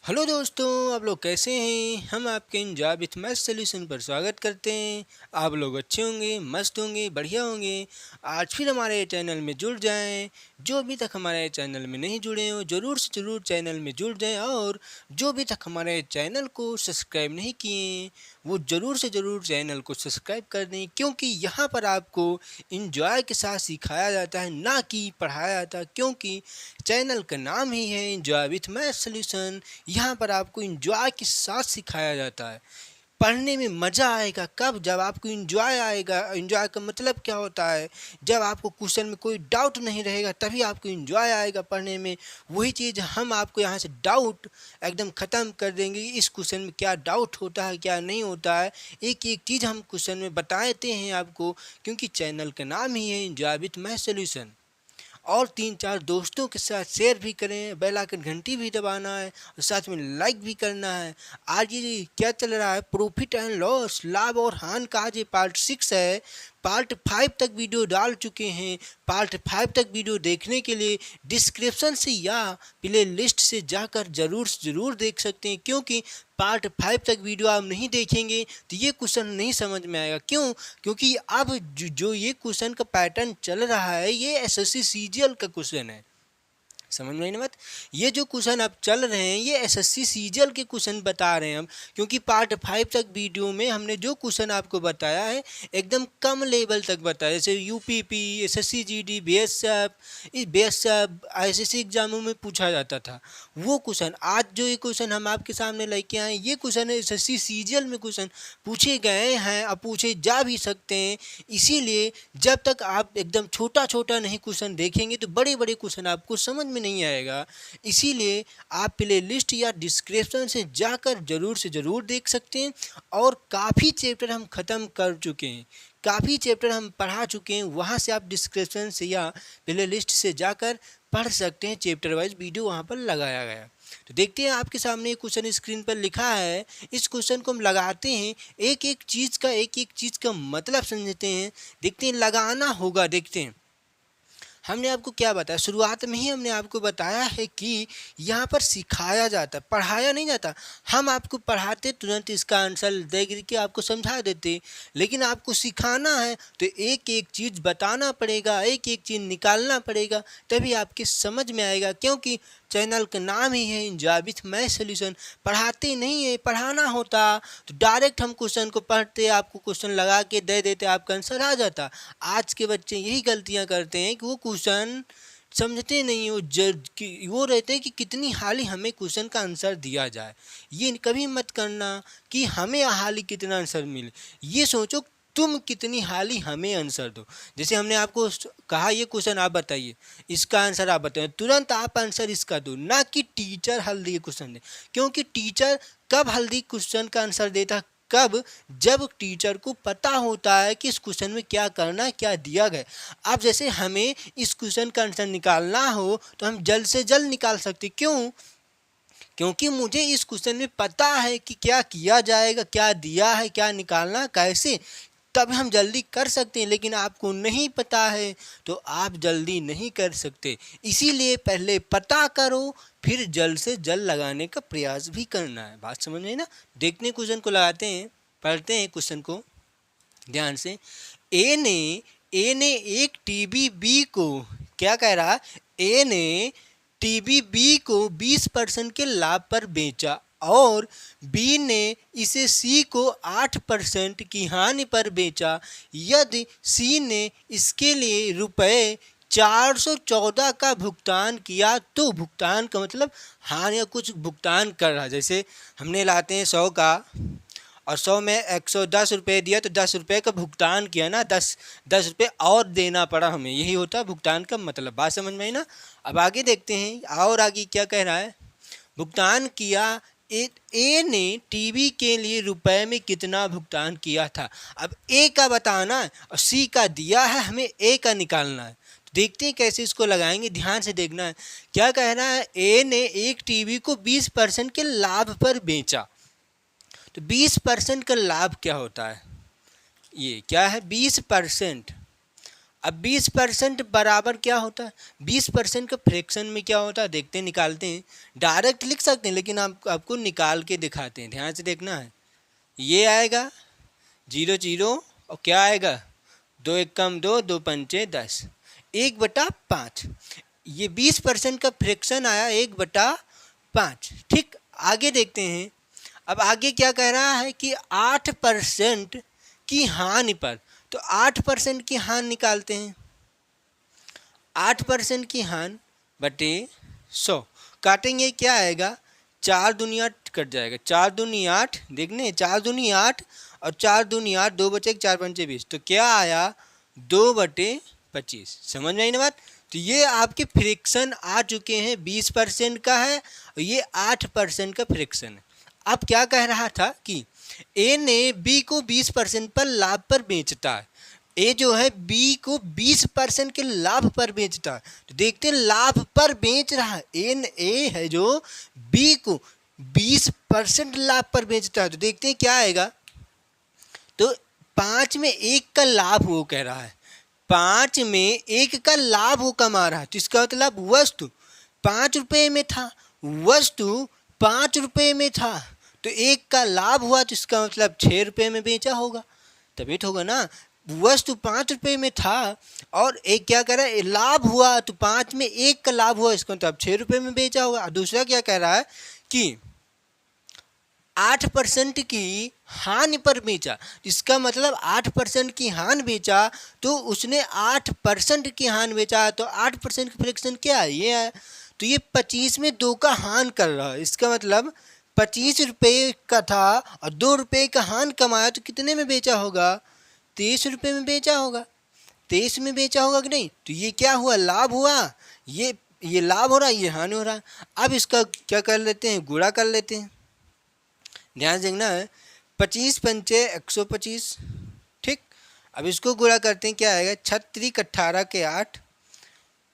Hello दोस्तों, आप लोग कैसे हैं। हम आपके इंजॉय विथ मैथ सोल्यूशन पर स्वागत करते हैं। आप लोग अच्छे होंगे, मस्त होंगे, बढ़िया होंगे। आज फिर हमारे चैनल में जुड़ जाएं। जो अभी तक हमारे चैनल में नहीं जुड़े हो ज़रूर से ज़रूर चैनल में जुड़ जाएं, और जो अभी तक हमारे चैनल को सब्सक्राइब नहीं किए वो ज़रूर से ज़रूर चैनल को सब्सक्राइब कर दें, क्योंकि यहाँ पर आपको इंजॉय के साथ सिखाया जाता है, ना कि पढ़ाया जाता है। क्योंकि चैनल का नाम ही है इंजॉय विथ मैथ सोल्यूशन। यहाँ पर आपको इंजॉय के साथ सिखाया जाता है। पढ़ने में मज़ा आएगा कब, जब आपको इंजॉय आएगा। इंजॉय का मतलब क्या होता है, जब आपको क्वेश्चन में कोई डाउट नहीं रहेगा तभी आपको इंजॉय आएगा पढ़ने में। वही चीज़ हम आपको यहाँ से डाउट एकदम ख़त्म कर देंगे। इस क्वेश्चन में क्या डाउट होता है, क्या नहीं होता है, एक एक चीज़ हम क्वेश्चन में बताते हैं आपको, क्योंकि चैनल का नाम ही है इंजॉय विथ मैथ सोल्यूशन। और 3-4 दोस्तों के साथ शेयर भी करें, बेल आइकन घंटी भी दबाना है और साथ में लाइक भी करना है। आज ये क्या चल रहा है, प्रॉफिट एंड लॉस, लाभ और हानि का आज ये पार्ट 6 है। पार्ट 5 तक वीडियो डाल चुके हैं। पार्ट 5 तक वीडियो देखने के लिए डिस्क्रिप्शन से या प्ले लिस्ट से जाकर ज़रूर देख सकते हैं, क्योंकि पार्ट 5 तक वीडियो आप नहीं देखेंगे तो ये क्वेश्चन नहीं समझ में आएगा। क्यों? क्योंकि अब जो ये क्वेश्चन का पैटर्न चल रहा है ये एसएससी सीजीएल का क्वेश्चन है। समझ में नहीं बात। ये जो क्वेश्चन अब चल रहे हैं ये एसएससी सीजीएल के क्वेश्चन बता रहे हैं हम, क्योंकि पार्ट 5 तक वीडियो में हमने जो क्वेश्चन आपको बताया है एकदम कम लेवल तक बताया, जैसे UPP, SSC GD, BSF ICSC एग्जामों में पूछा जाता था वो क्वेश्चन। आज जो ये क्वेश्चन हम आपके सामने लेके आए ये क्वेश्चन एसएससी सीजीएल में क्वेश्चन पूछे गए हैं, अब पूछे जा भी सकते हैं। इसीलिए जब तक आप एकदम छोटा छोटा नहीं क्वेश्चन देखेंगे तो बड़े बड़े क्वेश्चन आपको समझ में नहीं आएगा। इसीलिए आप प्ले लिस्ट या डिस्क्रिप्शन से जाकर ज़रूर से ज़रूर देख सकते हैं। और काफ़ी चैप्टर हम ख़त्म कर चुके हैं, काफ़ी चैप्टर हम पढ़ा चुके हैं, वहाँ से आप डिस्क्रिप्शन से या प्ले लिस्ट से जाकर पढ़ सकते हैं। चैप्टर वाइज वीडियो वहाँ पर लगाया गया। तो देखते हैं आपके सामने क्वेश्चन स्क्रीन पर लिखा है। इस क्वेश्चन को हम लगाते हैं, एक एक चीज़ का मतलब समझते हैं। देखते हैं लगाना होगा। देखते हैं हमने आपको क्या बताया, शुरुआत में ही हमने आपको बताया है कि यहाँ पर सिखाया जाता, पढ़ाया नहीं जाता। हम आपको पढ़ाते तुरंत इसका आंसर दे के आपको समझा देते, लेकिन आपको सिखाना है तो एक एक चीज़ बताना पड़ेगा, एक एक चीज़ निकालना पड़ेगा, तभी आपके समझ में आएगा। क्योंकि चैनल का नाम ही है इंजॉय विथ मैथ सोल्यूशन। पढ़ाते नहीं है, पढ़ाना होता तो डायरेक्ट हम क्वेश्चन को पढ़ते, आपको क्वेश्चन लगा के दे देते, आपका आंसर आ जाता। आज के बच्चे यही गलतियां करते हैं कि वो क्वेश्चन समझते नहीं, वो रहते हैं कि कितनी हाली हमें क्वेश्चन का आंसर दिया जाए। ये कभी मत करना कि हमें हाली कितना आंसर मिले, ये सोचो तुम कितनी हाली हमें आंसर दो। जैसे हमने आपको कहा ये क्वेश्चन आप बताइए, इसका आंसर आप बताइए, तुरंत आप आंसर इसका दो, ना कि टीचर हल्दी क्वेश्चन दे। क्योंकि टीचर कब हल्दी क्वेश्चन का आंसर देता, कब, जब टीचर को पता होता है कि इस क्वेश्चन में क्या करना है, क्या दिया गया। अब जैसे हमें इस क्वेश्चन का आंसर निकालना हो तो हम जल्द से जल्द निकाल सकते। क्यों? क्योंकि मुझे इस क्वेश्चन में पता है कि क्या किया जाएगा, क्या दिया है, क्या निकालना कैसे, तब हम जल्दी कर सकते हैं। लेकिन आपको नहीं पता है तो आप जल्दी नहीं कर सकते। इसीलिए पहले पता करो, फिर जल्द से जल्द लगाने का प्रयास भी करना है। बात समझ में ना। देखने क्वेश्चन को लगाते हैं, पढ़ते हैं क्वेश्चन को ध्यान से। ए ने एक टीबी बी को, क्या कह रहा, ए ने टीबी बी को 20% के लाभ पर बेचा और बी ने इसे सी को 8% की हानि पर बेचा। यदि सी ने इसके लिए रुपए 414 का भुगतान किया तो भुगतान का मतलब हानि या कुछ भुगतान कर रहा। जैसे हमने लाते हैं 100 का और 100 में 110 रुपये दिया तो 10 रुपये का भुगतान किया ना, 10 रुपये और देना पड़ा हमें, यही होता है भुगतान का मतलब। बात समझ में आई ना। अब आगे देखते हैं और आगे क्या कह रहा है। भुगतान किया, ए ने टीवी के लिए रुपए में कितना भुगतान किया था। अब ए का बताना है और सी का दिया है, हमें ए का निकालना है। तो देखते हैं कैसे इसको लगाएंगे, ध्यान से देखना है। क्या कह रहा है, ए ने एक टीवी को 20% के लाभ पर बेचा। तो 20% का लाभ क्या होता है, ये क्या है 20%। अब 20% बराबर क्या होता है, 20% का फ्रैक्शन में क्या होता है देखते हैं, निकालते हैं। डायरेक्ट लिख सकते हैं लेकिन आपको निकाल के दिखाते हैं, ध्यान से देखना है। ये आएगा 0 0 और क्या आएगा 2 एकम 2, 2 पंचे 10, 1/5। ये 20% का फ्रैक्शन आया 1/5। ठीक, आगे देखते हैं। अब आगे क्या कह रहा है कि 8% की हानि पर, तो 8% की हानि निकालते हैं। 8% की हानि बटे 100 काटेंगे, क्या आएगा 4 दूनी 8 कट जाएगा, 4 दूनी 8, देखने 4 दूनी 8 और 4 दूनी 8, 2 बचे 4 पंचे 20, तो क्या आया 2/25। समझ में आई ना बात। तो ये आपके फ्रिक्शन आ चुके हैं, 20% का है और ये 8% का फ्रिक्शन है। अब क्या कह रहा था कि ए ने बी को 20% पर लाभ पर बेचता है। ए जो है बी को 20% के लाभ पर बेचता है, तो देखते हैं लाभ पर बेच रहा है। ए है जो बी को 20% लाभ पर बेचता है, तो देखते हैं क्या आएगा। तो 5 में 1 का लाभ वो कह रहा है, 5 में 1 का लाभ वो कमा रहा है, तो इसका मतलब वस्तु 5 रुपये में था, वस्तु 5 रुपये में था, तो 1 का लाभ हुआ, तो इसका मतलब 6 रुपये में बेचा होगा, तभी तो होगा ना। वस्तु 5 रुपये में था और एक क्या कह रहा है लाभ हुआ, तो 5 में 1 का लाभ हुआ, इसका मतलब 6 रुपये में बेचा होगा। और दूसरा क्या कह रहा है कि 8% की हानि पर बेचा, इसका मतलब 8% की हानि बेचा, तो उसने 8% की हानि बेचा, तो 8% की फ्रैक्शन क्या है, ये है। तो ये 25 में 2 का हानि कर रहा है, इसका मतलब 25 रुपये का था और 2 रुपये का हानि कमाया, तो कितने में बेचा होगा 23 रुपये में बेचा होगा, 23 में बेचा होगा कि नहीं। तो ये क्या हुआ, लाभ हुआ, ये लाभ हो रहा है, ये हानि हो रहा है। अब इसका क्या कर लेते हैं, गुणा कर लेते हैं। ध्यान से देखना है, 25 पंचे 125। ठीक, अब इसको गुणा करते हैं, क्या आएगा 36 18 के 8,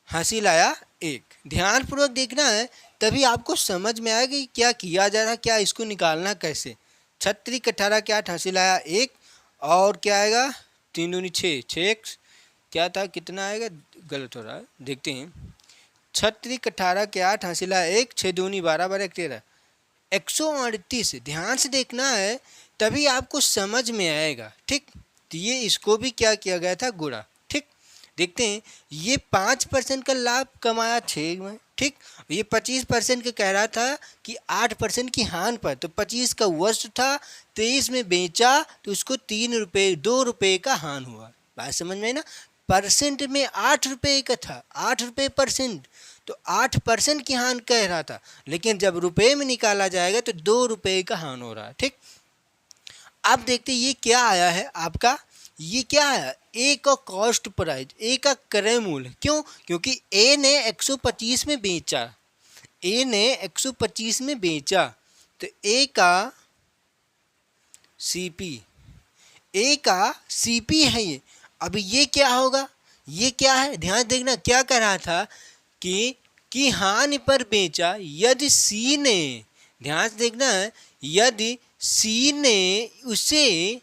हासिल आया 1। ध्यानपूर्वक देखना है, तभी आपको समझ में आएगा कि क्या किया जा रहा है, क्या इसको निकालना कैसे। 36 18 के 8 हासिल आया 1, और क्या आएगा 3 दूनी 6, 6 क्या था, कितना आएगा, गलत हो रहा है, देखते हैं। 36 18 के 8 हासिल आया 1, 6 दूनी 12 12 13, 138। ध्यान से देखना है, तभी आपको समझ में आएगा। ठीक, तो ये इसको भी क्या किया गया था, गुणा। ठीक, देखते हैं, ये 5% का लाभ कमाया 6 में। ठीक, ये 25% का कह रहा था कि 8% की हानि पर, तो 25 का वस्तु था, 23 में बेचा, तो उसको 3 रुपये 2 रुपये का हानि हुआ। बात समझ में ना, परसेंट में 8 रुपये का था, 8 रुपये परसेंट, तो 8% की हानि कह रहा था, लेकिन जब रुपए में निकाला जाएगा तो 2 रुपये का हानि हो रहा है। ठीक, अब देखते ये क्या आया है आपका, ये क्या है, ए का कॉस्ट प्राइस, ए का क्रय मूल्य। क्यों, क्योंकि ए ने 125 में बेचा, ए ने 125 में बेचा, तो ए का सीपी, ए का सीपी है ये। अब ये क्या होगा, ये क्या है, ध्यान देखना, क्या कह रहा था कि हानि पर बेचा, यदि सी ने, ध्यान से देखना है, यदि सी ने उसे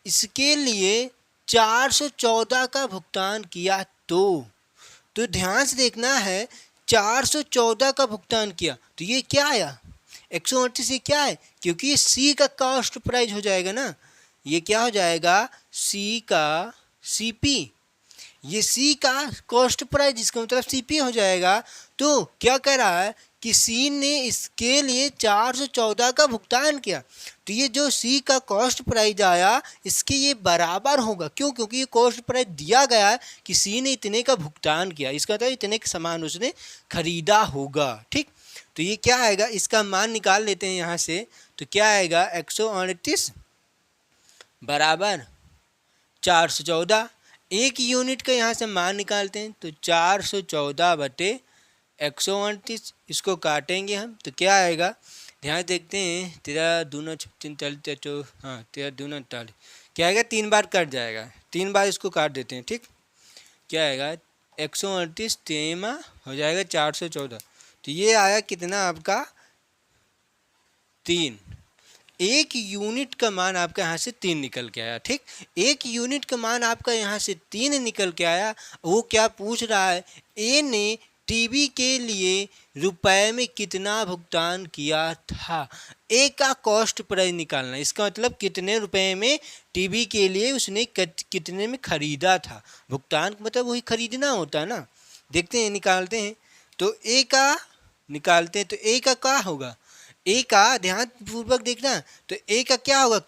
इसके लिए 414 का भुगतान किया, तो ध्यान से देखना है, 414 का भुगतान किया, तो ये क्या आया 138। ये क्या है, क्योंकि ये सी का कॉस्ट प्राइस हो जाएगा ना, ये क्या हो जाएगा सी का सीपी, ये सी का कॉस्ट प्राइस, जिसका मतलब सीपी हो जाएगा। तो क्या कह रहा है कि सी ने इसके लिए 414 का भुगतान किया, तो ये जो सी का कॉस्ट प्राइस आया इसके ये बराबर होगा। क्यों, क्योंकि ये कॉस्ट प्राइस दिया गया है कि सी ने इतने का भुगतान किया, इसका मतलब इतने का सामान उसने खरीदा होगा। ठीक, तो ये क्या आएगा, इसका मान निकाल लेते हैं यहाँ से, तो क्या आएगा 138 बराबर 414। एक यूनिट का यहाँ से मान निकालते हैं, तो 414 बटे 138, इसको काटेंगे हम, तो क्या आएगा, ध्यान देखते हैं, 13 दूना 46, हाँ 13 दूना 48, क्या आएगा 3 बार कट जाएगा, 3 बार इसको काट देते हैं। ठीक, क्या आएगा 138 तेमा हो जाएगा 414, तो ये आया कितना आपका 3। एक यूनिट का मान आपका यहाँ से 3 निकल के आया। ठीक, एक यूनिट का मान आपका यहाँ से 3 निकल के आया। वो क्या पूछ रहा है, ए ने टीवी के लिए रुपए में कितना भुगतान किया था। ए का कॉस्ट प्राइस निकालना, इसका मतलब कितने रुपए में टीवी के लिए उसने कितने में खरीदा था। भुगतान मतलब वही खरीदना होता है ना। देखते हैं, निकालते हैं। तो ए का निकालते हैं, तो ए का क्या होगा, ए का ध्यान पूर्वक देखना। तो ए का क्या होगा,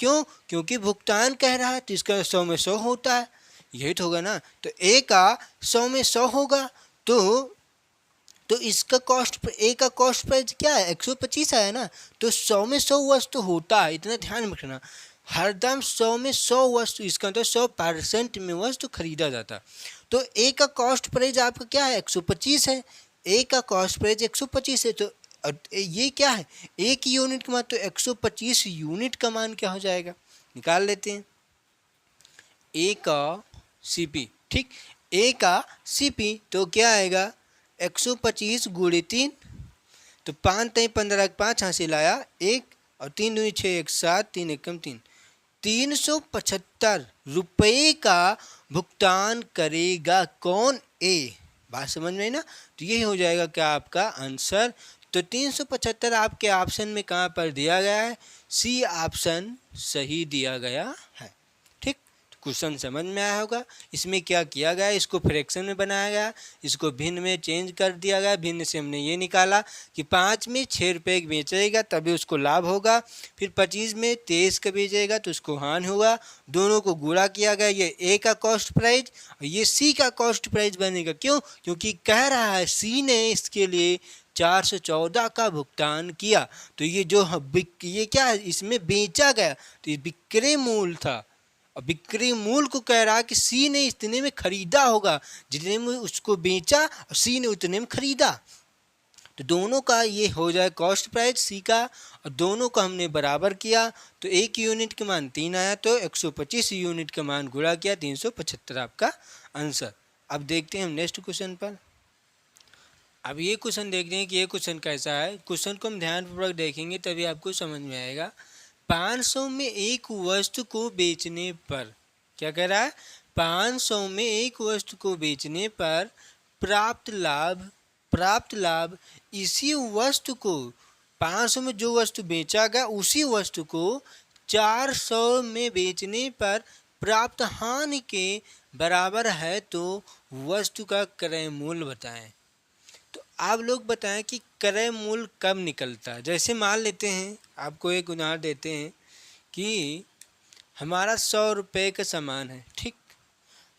क्योंकि भुगतान कह रहा है तो इसका 100 में 100 होता है, यही तो होगा ना। तो ए का 100 में 100 होगा। तो इसका कॉस्ट, ए का कॉस्ट प्राइस क्या है, 125 आया ना। तो 100 में 100 वस्तु होता है, इतना ध्यान रखना। हरदम 100 में 100 वस्तु, इसका मतलब 100% में वस्तु खरीदा जाता। तो ए का कॉस्ट प्राइस आपका क्या है, 125 है। ए का कॉस्ट प्राइस 125 है। तो ये क्या है, एक यूनिट का मान, तो 125 यूनिट का मान क्या हो जाएगा, निकाल लेते हैं। ए का सीपी, ठीक, ए का सीपी तो क्या आएगा, 125 गुणे 3, तो 5 3 15 5 हासिल आया 1, और 3 2 6 1 7 3 1 3, 375 रुपये का भुगतान करेगा कौन, ए। बात समझ में ना। तो यही हो जाएगा क्या आपका आंसर। तो 375 आपके ऑप्शन में कहाँ पर दिया गया है, सी ऑप्शन सही दिया गया है। ठीक, तो क्वेश्चन समझ में आया होगा। इसमें क्या किया गया, इसको फ्रैक्शन में बनाया गया, इसको भिन्न में चेंज कर दिया गया। भिन्न से हमने ये निकाला कि 5 में 6 रुपये बेचेगा तभी उसको लाभ होगा, फिर 25 में 23 का बेचेगा तो उसको हानि होगा। दोनों को गुणा किया गया, ये ए का कॉस्ट प्राइस और ये सी का कॉस्ट प्राइस बनेगा। क्यों, क्योंकि कह रहा है सी ने इसके लिए 414 का भुगतान किया। तो ये जो ये क्या है, इसमें बेचा गया, तो ये विक्रय मूल्य था। और विक्रय मूल्य को कह रहा है कि सी ने इतने में खरीदा होगा, जितने में उसको बेचा और सी ने उतने में खरीदा। तो दोनों का ये हो जाए कॉस्ट प्राइस सी का, और दोनों को हमने बराबर किया तो एक यूनिट का मान 3 आया, तो 125 यूनिट का मान गुणा किया, 375 आपका आंसर। अब देखते हैं हम नेक्स्ट क्वेश्चन पर। अब ये क्वेश्चन देखते हैं कि ये क्वेश्चन कैसा है। क्वेश्चन को हम ध्यानपूर्वक देखेंगे तभी आपको समझ में आएगा। 500 में एक वस्तु को बेचने पर, क्या कह रहा है, 500 में एक वस्तु को बेचने पर प्राप्त लाभ इसी वस्तु को, 500 में जो वस्तु बेचा गया उसी वस्तु को 400 में बेचने पर प्राप्त हानि के बराबर है, तो वस्तु का क्रय मूल्य बताएं। तो आप लोग बताएं कि क्रय मूल्य कब निकलता है। जैसे मान लेते हैं, आपको एक उदाहरण देते हैं कि हमारा 100 रुपये का सामान है। ठीक,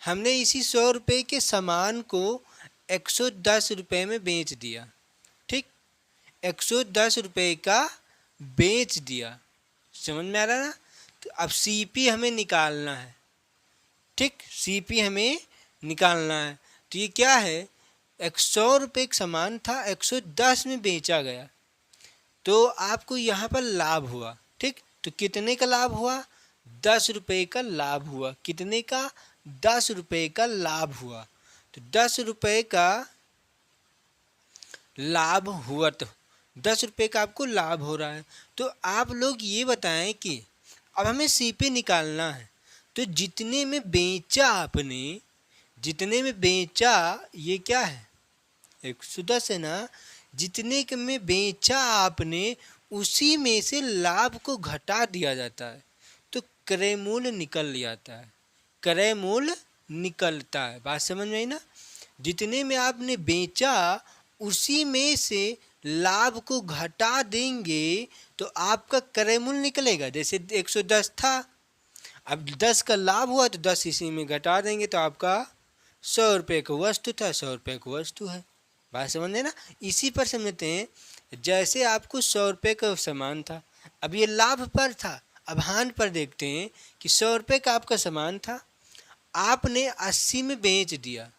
हमने इसी 100 रुपये के सामान को 110 रुपये में बेच दिया। ठीक, 110 रुपये का बेच दिया, समझ में आ रहा ना। तो अब सीपी हमें निकालना है। ठीक, सीपी हमें निकालना है। तो ये क्या है, 100 रुपये का सामान था, 110 में बेचा गया, तो आपको यहाँ पर लाभ हुआ। ठीक, तो कितने का लाभ हुआ, 10 रुपये का लाभ हुआ। कितने का, 10 रुपये का लाभ हुआ। तो 10 रुपये का लाभ हुआ, तो 10 रुपये का आपको लाभ हो रहा है। तो आप लोग ये बताएं कि अब हमें सीपी निकालना है। तो जितने में बेचा आपने, जितने में बेचा, ये क्या है, 110 है ना। जितने में बेचा आपने उसी में से लाभ को घटा दिया जाता है, तो क्रय मूल्य निकल जाता है, क्रय मूल्य निकलता है। बात समझ में आई ना। जितने में आपने बेचा उसी में से लाभ को घटा देंगे तो आपका क्रय मूल्य निकलेगा। जैसे 110 था, अब 10 का लाभ हुआ तो 10 इसी में घटा देंगे, तो आपका 100 रुपये का वस्तु था, 100 रुपये का वस्तु है। बात समझे ना। इसी पर समझते हैं, जैसे आपको 100 रुपये का सामान था, अब ये लाभ पर था। अब हानि पर देखते हैं कि 100 रुपये का आपका सामान था, आपने 80 में बेच दिया,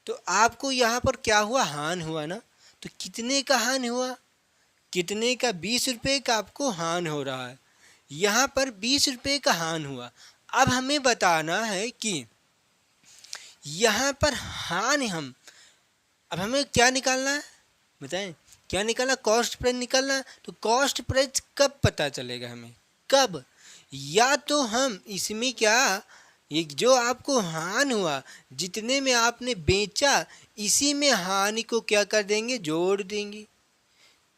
तो आपको यहाँ पर क्या हुआ, हानि हुआ ना। तो कितने का हानि हुआ, कितने का, 20 रुपये का आपको हानि हो रहा है। यहाँ पर 20 रुपये का हानि हुआ। अब हमें बताना है कि यहाँ पर हानि अब हमें क्या निकालना है, बताएं क्या निकालना, कॉस्ट प्राइस निकालना है। तो कॉस्ट प्राइस कब पता चलेगा हमें, कब? या तो हम इसमें क्या, एक जो आपको हानि हुआ, जितने में आपने बेचा इसी में हानि को क्या कर देंगे, जोड़ देंगे।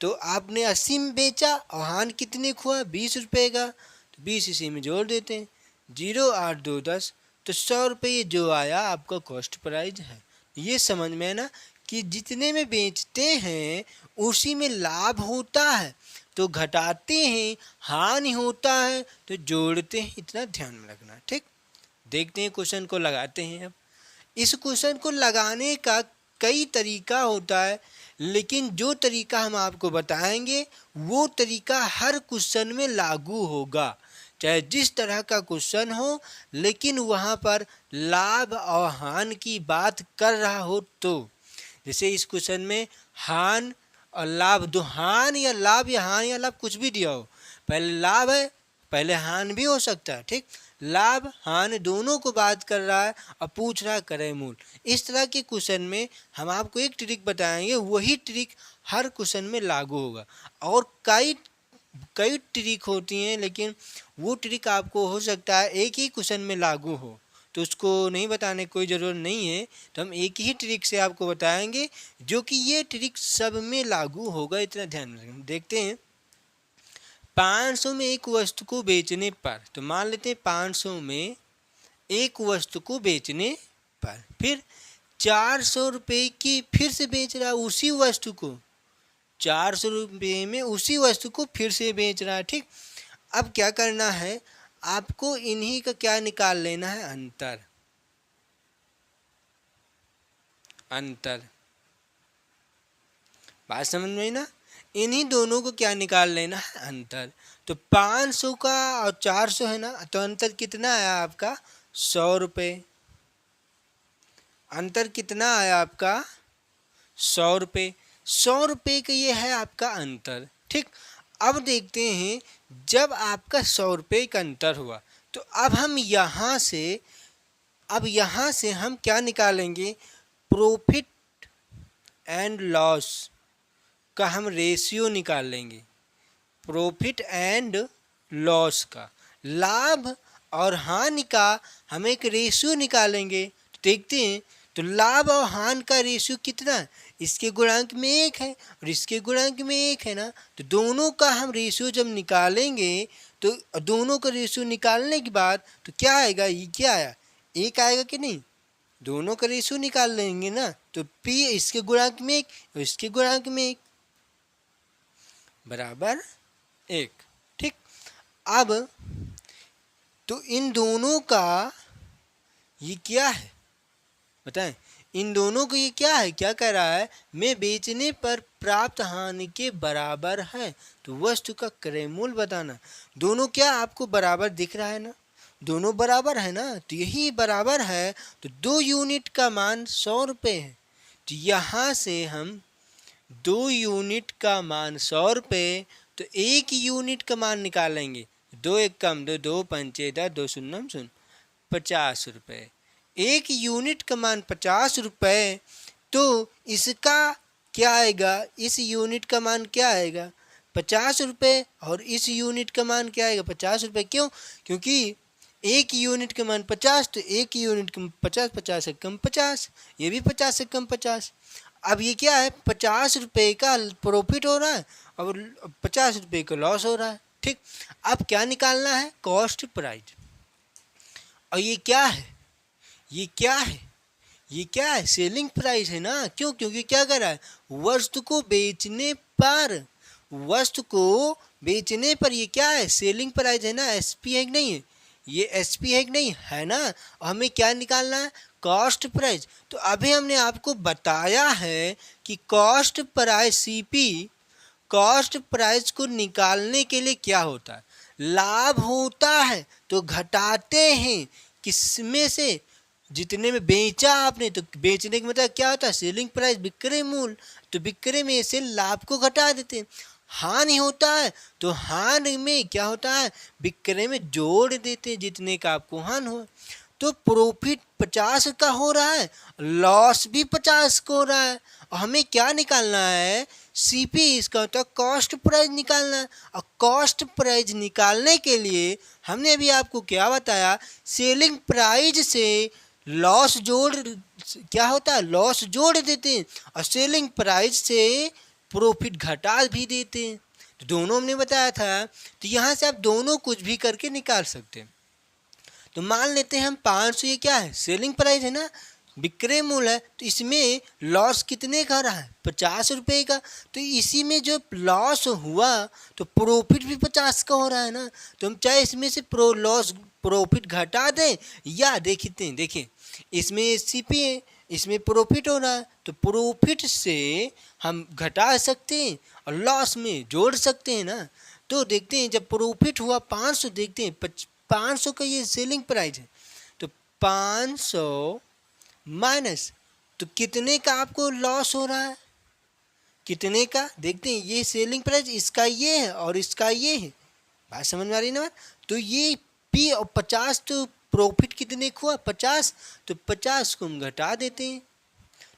तो आपने 80 में बेचा और हानि कितने को हुआ, 20 रुपये का, तो 20 इसी में जोड़ देते हैं, 0, 8, 2, 10, तो 100 रुपये जो आया आपका कॉस्ट प्राइस है। ये समझ में है ना कि जितने में बेचते हैं उसी में लाभ होता है तो घटाते हैं, हानि होता है तो जोड़ते हैं, इतना ध्यान में रखना। ठीक, देखते हैं क्वेश्चन को लगाते हैं। अब इस क्वेश्चन को लगाने का कई तरीका होता है, लेकिन जो तरीका हम आपको बताएंगे वो तरीका हर क्वेश्चन में लागू होगा, चाहे जिस तरह का क्वेश्चन हो, लेकिन वहाँ पर लाभ और हानि की बात कर रहा हो तो। जैसे इस क्वेश्चन में हानि और लाभ, दो हानि या लाभ या हानि या लाभ कुछ भी दिया हो, पहले लाभ है पहले हानि भी हो सकता है। ठीक, लाभ हानि दोनों को बात कर रहा है और पूछ रहा है क्रय मूल। इस तरह के क्वेश्चन में हम आपको एक ट्रिक बताएंगे, वही ट्रिक हर क्वेश्चन में लागू होगा। और कई ट्रिक होती हैं, लेकिन वो ट्रिक आपको हो सकता है एक ही क्वेश्चन में लागू हो, तो उसको नहीं बताने की कोई ज़रूरत नहीं है। तो हम एक ही ट्रिक से आपको बताएंगे जो कि ये ट्रिक सब में लागू होगा, इतना ध्यान में रखें। देखते हैं 500 में एक वस्तु को बेचने पर, तो मान लेते हैं 500 में एक वस्तु को बेचने पर फिर 400 रुपये की फिर से बेच रहा है उसी वस्तु को, 400 रुपये में उसी वस्तु को फिर से बेच रहा है। ठीक, अब क्या करना है आपको, इन्हीं का क्या निकाल लेना है, अंतर। बात समझ में आई ना, इन्हीं दोनों को क्या निकाल लेना है, अंतर। तो 500 का और 400 है ना, तो अंतर कितना आया आपका, 100 रुपये। अंतर कितना आया आपका, 100 रुपये। 100 रुपये का ये है आपका अंतर। ठीक, अब देखते हैं जब आपका 100 रुपये का अंतर हुआ तो अब हम यहाँ से हम क्या निकालेंगे, प्रॉफिट एंड लॉस का हम रेशियो निकाल लेंगे। प्रॉफिट एंड लॉस का, लाभ और हानि का हम एक रेशियो निकालेंगे। तो देखते हैं, तो लाभ और हानि का रेशियो कितना है, इसके गुणांक में 1 है और इसके गुणांक में 1 है ना, तो दोनों का हम रेशियो जब निकालेंगे तो दोनों का रेशियो निकालने के बाद तो क्या आएगा, ये क्या आया, 1 आएगा कि नहीं, दोनों का रेशियो निकाल लेंगे ना, तो P इसके गुणांक में 1 और इसके गुणांक में 1 बराबर 1। ठीक, अब तो इन दोनों का ये क्या है बताएं, इन दोनों को ये क्या है, क्या कह रहा है, मैं बेचने पर प्राप्त हानि के बराबर है, तो वस्तु का क्रय मूल्य बताना। दोनों क्या आपको बराबर दिख रहा है ना, दोनों बराबर है ना, तो यही बराबर है, तो 2 यूनिट का मान 100 रुपये है, तो यहाँ से हम 2 यूनिट का मान 100 रुपये, तो 1 यूनिट का मान निकालेंगे, 2 1 कम 2, 2 पंचे 10, 2 शून्य शून्य, 50 रुपये। 1 यूनिट का मान 50 रुपये, तो इसका क्या आएगा, इस यूनिट का मान क्या आएगा, 50 रुपये, और इस यूनिट का मान क्या आएगा, 50 रुपये। क्यों, क्योंकि 1 यूनिट का मान 50, तो 1 यूनिट का 50, 50 से कम 50, ये भी 50 से कम 50। अब ये क्या है, 50 रुपये का प्रॉफिट हो रहा है और 50 रुपये का लॉस हो रहा है। ठीक, अब क्या निकालना है, कॉस्ट प्राइस। और ये क्या है, ये क्या है, ये क्या है, सेलिंग प्राइस है ना। क्यों, क्योंकि क्या कर रहा है, वस्तु को बेचने पर, वस्तु को बेचने पर ये क्या है, सेलिंग प्राइस है ना, एसपी है कि नहीं है, ये एसपी है कि नहीं है ना। हमें क्या निकालना है, कॉस्ट प्राइस। तो अभी हमने आपको बताया है कि cost price CP, cost price को निकालने के लिए क्या होता है, लाभ होता है तो घटाते हैं, किसमें से, जितने में बेचा आपने, तो बेचने का मतलब क्या होता है, सेलिंग प्राइस, विक्रय मूल्य, तो विक्रय में से लाभ को घटा देते हैं। हानि होता है तो हानि में क्या होता है, विक्रय में जोड़ देते हैं जितने का आपको हानि हो। तो प्रॉफिट 50 का हो रहा है, लॉस भी 50 का हो रहा है, और हमें क्या निकालना है, सीपी इसका होता है कॉस्ट प्राइस निकालना। और कॉस्ट प्राइस निकालने के लिए हमने अभी आपको क्या बताया, सेलिंग प्राइस से लॉस जोड़, क्या होता है, लॉस जोड़ देते हैं, और सेलिंग प्राइस से प्रॉफिट घटा भी देते हैं। तो दोनों हमने बताया था। तो यहाँ से आप दोनों कुछ भी करके निकाल सकते हैं। तो मान लेते हैं हम 500, ये क्या है, सेलिंग प्राइस है ना, विक्रय मूल्य है। तो इसमें लॉस कितने का रहा है, 50 रुपये का। तो इसी में जो लॉस हुआ तो प्रॉफिट भी 50 का हो रहा है ना। तो हम चाहे इसमें से प्रॉफिट घटा दें या देखिए इसमें सीपी है, इसमें प्रॉफिट हो रहा है, तो प्रॉफिट से हम घटा सकते हैं और लॉस में जोड़ सकते हैं ना। तो देखते हैं जब प्रॉफिट हुआ 500, देखते हैं 500 का ये सेलिंग प्राइस है, तो 500 माइनस, तो कितने का आपको लॉस हो रहा है, कितने का, देखते हैं। ये सेलिंग प्राइस इसका ये है और इसका ये है, बात समझ में आ रही है ना बात। तो ये पी और 50, तो प्रॉफिट कितने का हुआ 50, तो 50 को हम घटा देते हैं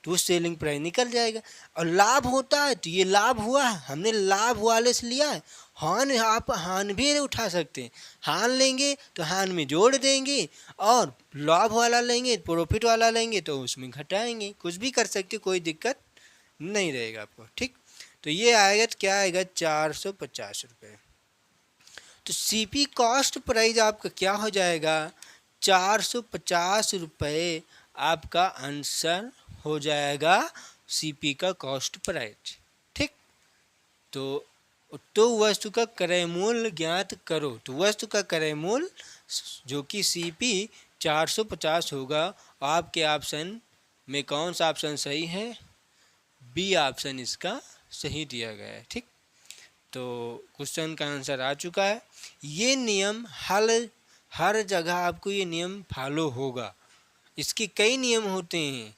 तो वो सेलिंग प्राइस निकल जाएगा। और लाभ होता है तो ये लाभ हुआ, हमने लाभ वाले से लिया है। हान, आप हान भी उठा सकते हैं, हान लेंगे तो हान में जोड़ देंगे, और लाभ वाला लेंगे, प्रॉफिट वाला लेंगे तो उसमें घटाएंगे, कुछ भी कर सकते, कोई दिक्कत नहीं रहेगा आपको, ठीक। तो ये आएगा, तो क्या आएगा, 450 रुपये। तो सीपी कॉस्ट प्राइस आपका क्या हो जाएगा, 450 रुपये आपका आंसर हो जाएगा सीपी का कॉस्ट प्राइस, ठीक। तो वस्तु का क्रय मूल्य ज्ञात करो। तो वस्तु का क्रय मूल्य जो कि सीपी 450 होगा। आपके ऑप्शन में कौन सा ऑप्शन सही है, बी ऑप्शन इसका सही दिया गया है, ठीक। तो क्वेश्चन का आंसर आ चुका है। ये नियम हर जगह आपको ये नियम फॉलो होगा। इसके कई नियम होते हैं,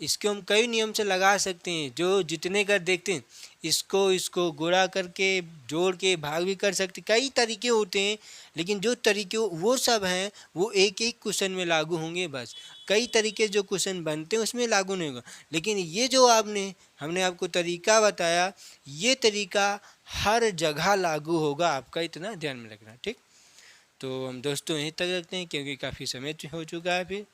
इसको हम कई नियम से लगा सकते हैं। जो जितने कर देखते हैं, इसको गुणा करके जोड़ के भाग भी कर सकते, कई तरीके होते हैं। लेकिन जो तरीके वो सब हैं वो एक एक क्वेश्चन में लागू होंगे बस। कई तरीके जो क्वेश्चन बनते हैं उसमें लागू नहीं होगा। लेकिन ये जो हमने आपको तरीका बताया, ये तरीका हर जगह लागू होगा, आपका इतना ध्यान में रखना, ठीक। तो हम दोस्तों यहीं तक रखते हैं क्योंकि काफ़ी समय हो चुका है फिर।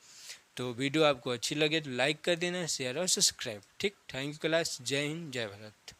तो वीडियो आपको अच्छी लगे तो लाइक कर देना, शेयर और सब्सक्राइब, ठीक। थैंक यू क्लास, जय हिंद, जय भारत।